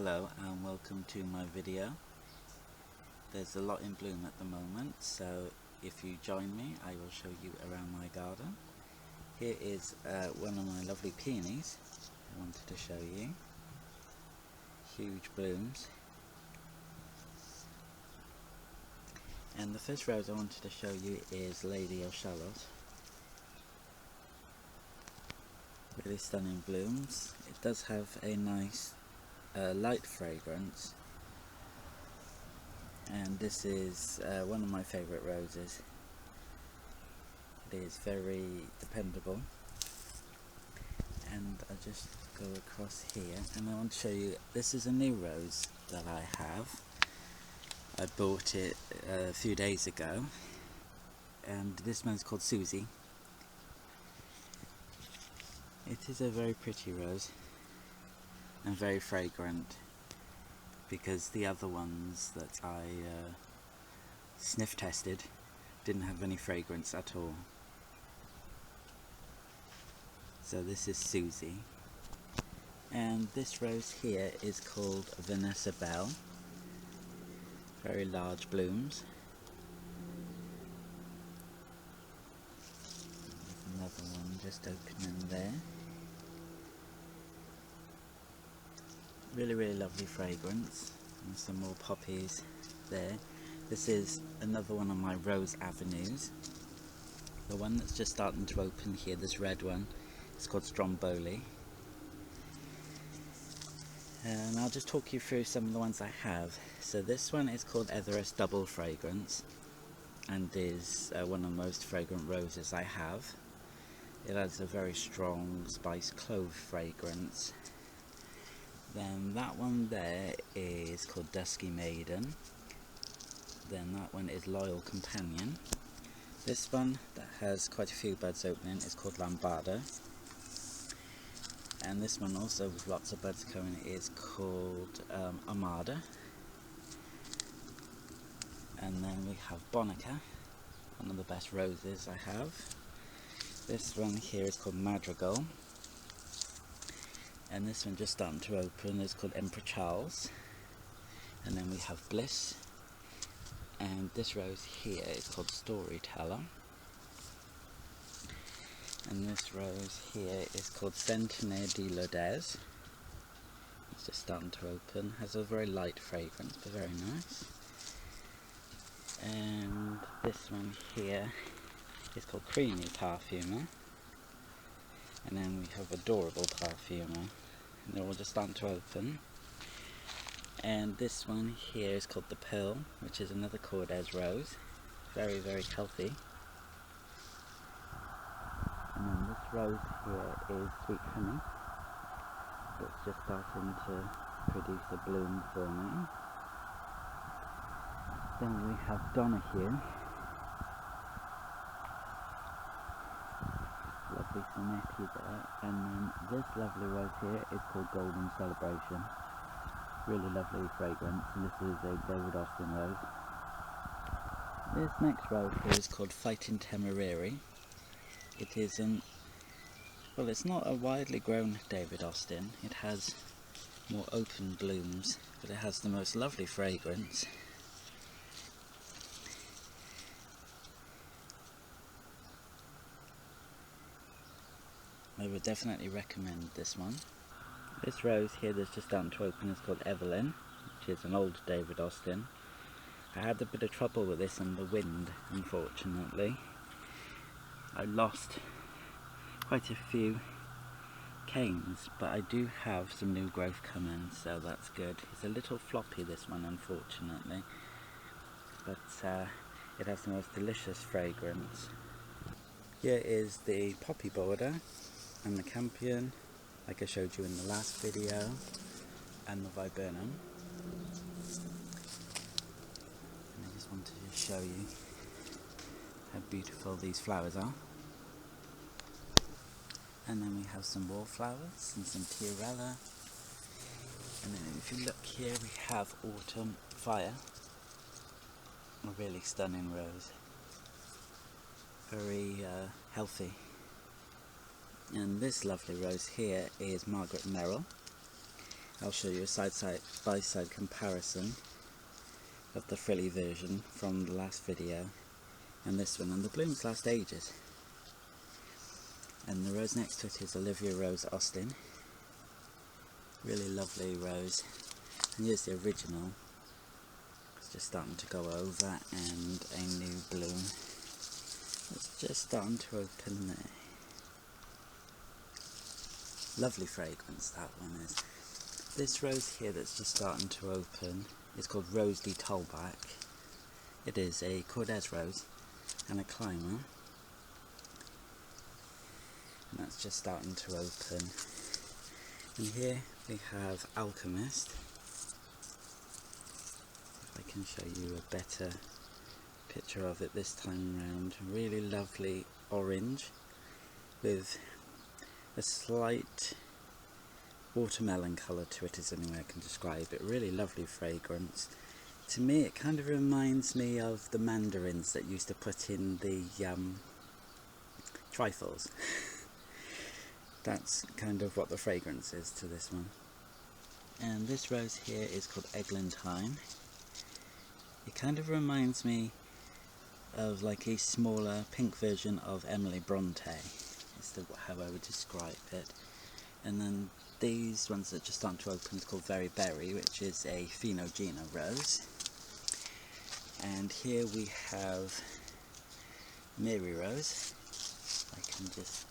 Hello and welcome to my video. There's a lot in bloom at the moment, so if you join me I will show you around my garden. Here is one of my lovely peonies I wanted to show you. Huge blooms. And the first rose I wanted to show you is Lady of Shalott. Really stunning blooms. It does have a nice light fragrance, and this is one of my favourite roses. It is very dependable, and I just go across here and I want to show you, this is a new rose that I have. I bought it a few days ago, and this one's called Susie. It is a very pretty rose and very fragrant, because the other ones that I sniff tested didn't have any fragrance at all. So this is Susie, and this rose here is called Vanessa Bell. Very large blooms. There's another one just opening there. Really lovely fragrance, and some more poppies there. This is another one of my rose avenues. The one that's just starting to open here, this red one, is called Stromboli. And I'll just talk you through some of the ones I have. So this one is called Etherus Double Fragrance, and is one of the most fragrant roses I have. It has a very strong spiced clove fragrance. Then that one there is called Dusky Maiden. Then that one is Loyal Companion. This one that has quite a few buds opening is called Lambada. And this one also with lots of buds coming is called Armada. And then we have Bonica, one of the best roses I have. This one here is called Madrigal. And this one just starting to open is called Emperor Charles. And then we have Bliss. And this rose here is called Storyteller. And this rose here is called Centenaire de Lourdes. It's just starting to open. Has a very light fragrance, but very nice. And this one here is called Creamy Parfumer. And then we have Adorable Parfumer, and they're all just starting to open. And this one here is called the Pearl, which is another Cordes rose, very healthy. And then this rose here is Sweet Honey. It's just starting to produce a bloom for me. Then we have Donahue. Lovely sonnetti there, and then this lovely rose here is called Golden Celebration. Really lovely fragrance, and this is a David Austin rose. This next rose here is called Fighting Temerary. It is well, it's not a widely grown David Austin. It has more open blooms, but it has the most lovely fragrance. I would definitely recommend this one. This rose here that's just starting to open is called Evelyn, which is an old David Austin. I had a bit of trouble with this in the wind, unfortunately. I lost quite a few canes, but I do have some new growth coming, so that's good. It's a little floppy, this one, unfortunately, but it has the most delicious fragrance. Here is the poppy border, and the campion, like I showed you in the last video, and the viburnum. And I just wanted to show you how beautiful these flowers are. And then we have some wallflowers and some tiarella. And then if you look here, we have Autumn Fire, a really stunning rose. Very healthy. And this lovely rose here is Margaret Merrill, I'll show you a side-by-side comparison of the frilly version from the last video and this one, and the blooms last ages. And the rose next to it is Olivia Rose Austin. Really lovely rose. And here's the original. It's just starting to go over, and a new bloom. It's just starting to open there. Lovely fragrance that one is. This rose here that's just starting to open is called Rose de Tolbach. It is a Cordes rose and a climber. And that's just starting to open. And here we have Alchemist. If I can show you a better picture of it this time around. Really lovely orange with a slight watermelon colour to it, is the only way I can describe it. Really lovely fragrance. To me it kind of reminds me of the mandarins that used to put in the trifles. That's kind of what the fragrance is to this one. And this rose here is called Eglantine. It kind of reminds me of like a smaller pink version of Emily Bronte, is how I would describe it. And then these ones that just starting to open is called Very Berry, which is a Finogena rose. And here we have Mary Rose. I can just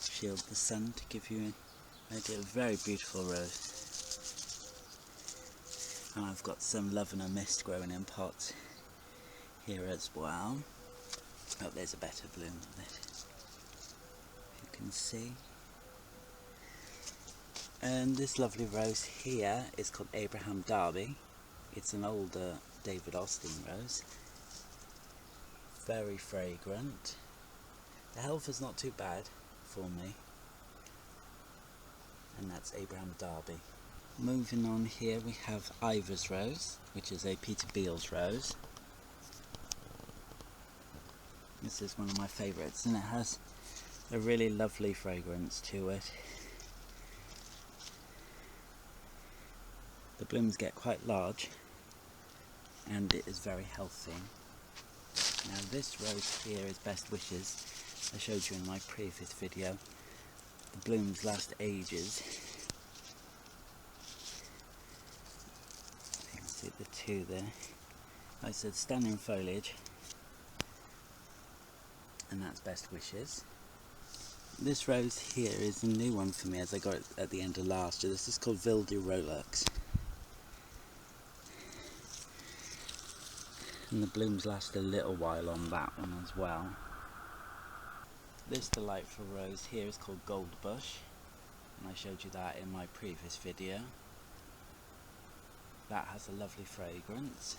shield the sun to give you an idea. A very beautiful rose. And I've got some Lavender Mist growing in pots here as well. Oh, there's a better bloom of it, you can see. And this lovely rose here is called Abraham Darby. It's an older David Austin rose. Very fragrant. The health is not too bad for me. And that's Abraham Darby. Moving on here we have Ivor's Rose, which is a Peter Beals rose. This is one of my favourites, and it has a really lovely fragrance to it. The blooms get quite large and it is very healthy. Now this rose here is Best Wishes. I showed you in my previous video. The blooms last ages. You can see the two there. Like I said, stunning foliage. And that's Best Wishes. This rose here is a new one for me, as I got it at the end of last year. This is called Ville du Rolex. And the blooms last a little while on that one as well. This delightful rose here is called Gold Bush, and I showed you that in my previous video. That has a lovely fragrance.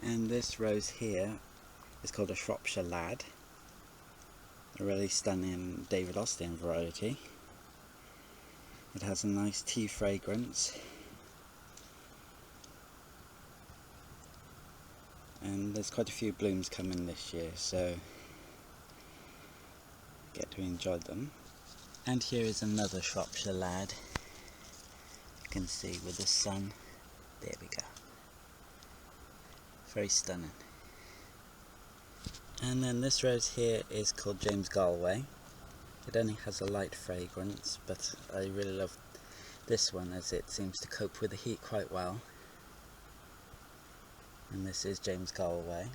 And this rose here is called a Shropshire Lad, a really stunning David Austin variety. It has a nice tea fragrance. And there's quite a few blooms coming this year, so get to enjoy them. And here is another Shropshire Lad. You can see with the sun. There we go. Very stunning. And then this rose here is called James Galway. It only has a light fragrance, but I really love this one as it seems to cope with the heat quite well. And this is James Galway.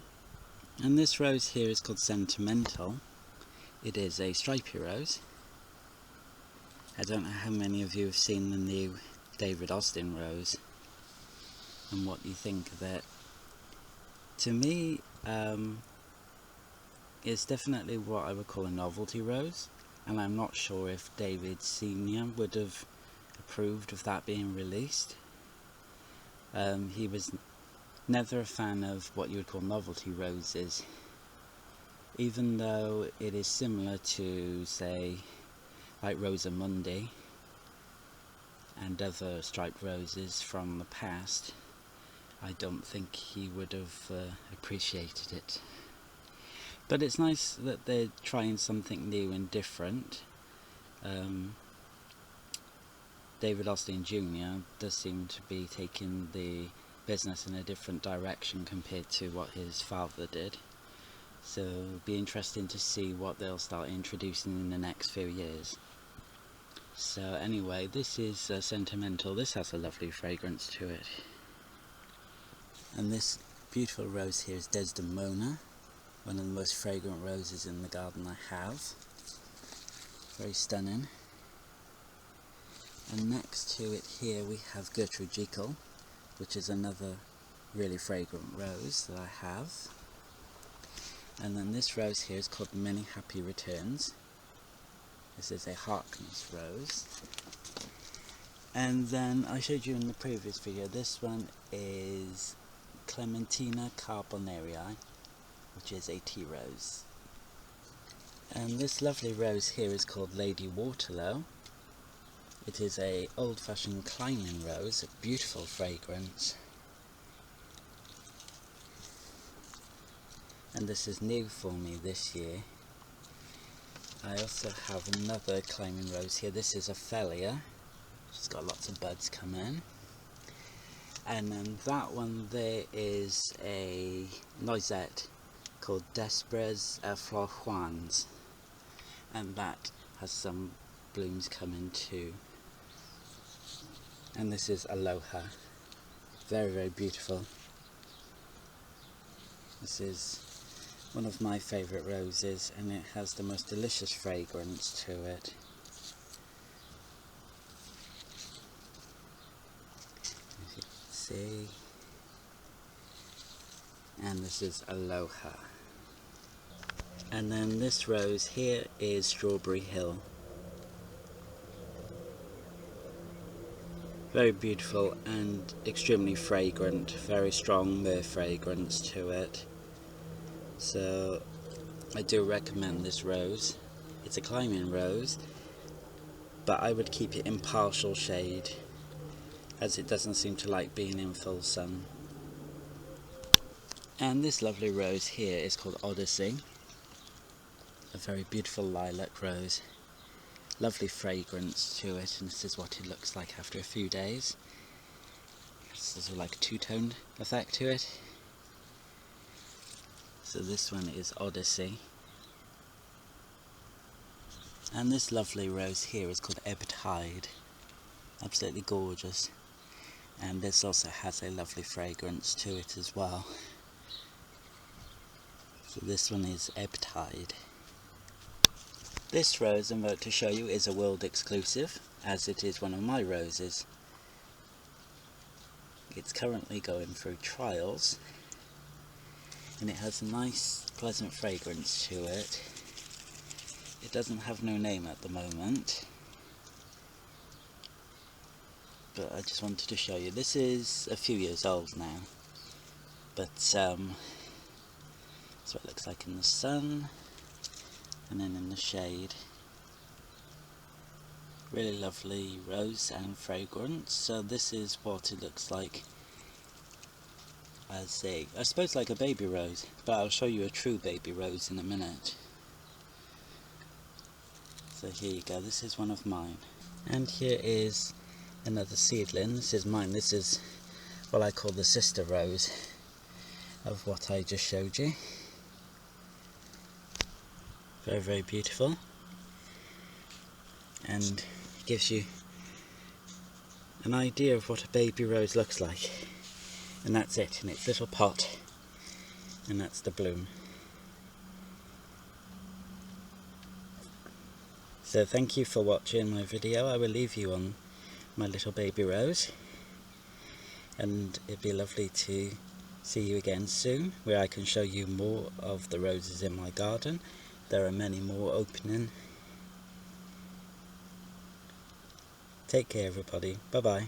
And this rose here is called Sentimental. It is a stripy rose. I don't know how many of you have seen the new David Austin rose and what you think of it. To me, it's definitely what I would call a novelty rose, and I'm not sure if David Sr. would have approved of that being released. He was never a fan of what you would call novelty roses, even though it is similar to, say, like Rosamundi and other striped roses from the past. I don't think he would have appreciated it. But it's nice that they're trying something new and different. David Austin Jr. does seem to be taking the business in a different direction compared to what his father did. So it'll be interesting to see what they'll start introducing in the next few years. So anyway, this is sentimental. This has a lovely fragrance to it. And this beautiful rose here is Desdemona, one of the most fragrant roses in the garden I have. Very stunning. And next to it here we have Gertrude Jekyll, which is another really fragrant rose that I have. And then this rose here is called Many Happy Returns. This is a Harkness rose. And then I showed you in the previous video, this one is Clementina Carbonarii, which is a tea rose. And this lovely rose here is called Lady Waterloo. It is a old-fashioned climbing rose, a beautiful fragrance. And this is new for me this year. I also have another climbing rose here. This is Ophelia. She's got lots of buds coming. And then that one there is a noisette called Desprez Florjuans. And that has some blooms coming too. And this is Aloha. Very, very beautiful. This is one of my favourite roses, and it has the most delicious fragrance to it. As you can see. And this is Aloha. And then this rose here is Strawberry Hill. Very beautiful and extremely fragrant, very strong myrrh fragrance to it. So I do recommend this rose. It's a climbing rose, but I would keep it in partial shade, as it doesn't seem to like being in full sun. And this lovely rose here is called Odyssey. A very beautiful lilac rose. Lovely fragrance to it, and this is what it looks like after a few days. This is like a two-toned effect to it. So this one is Odyssey. And this lovely rose here is called Ebb Tide. Absolutely gorgeous. And this also has a lovely fragrance to it as well. So this one is Ebb Tide. This rose I'm about to show you is a world exclusive, as it is one of my roses. It's currently going through trials, and it has a nice pleasant fragrance to it. It doesn't have no name at the moment, but I just wanted to show you. This is a few years old now, but that's what it looks like in the sun. And then in the shade. Really lovely rose and fragrance. So this is what it looks like as I suppose like a baby rose, but I'll show you a true baby rose in a minute. So here you go, this is one of mine. And here is another seedling. This is mine. This is what I call the sister rose of what I just showed you. Very, very beautiful, and gives you an idea of what a baby rose looks like. And that's it in its little pot, and that's the bloom. So thank you for watching my video. I will leave you on my little baby rose, and it'd be lovely to see you again soon, where I can show you more of the roses in my garden. There are many more opening. Take care everybody. Bye bye.